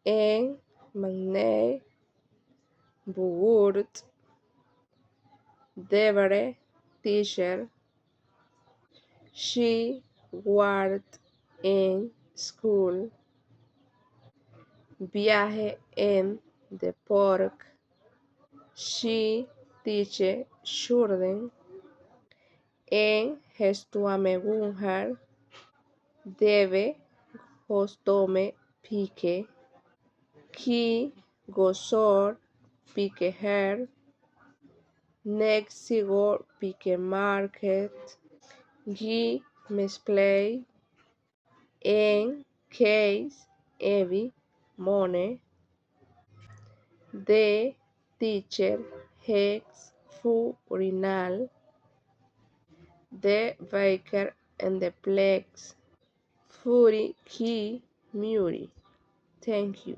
En magne bugurt devere teacher. She worked in school. Viaje en the park. She teaches children. En gestuame debe hostome pike. Ki gozor pike her. Next sigor pike market. Gi misplay. En case evi money. The teacher hex fu urinal. The baker and the plex. Furi ki muri. Thank you.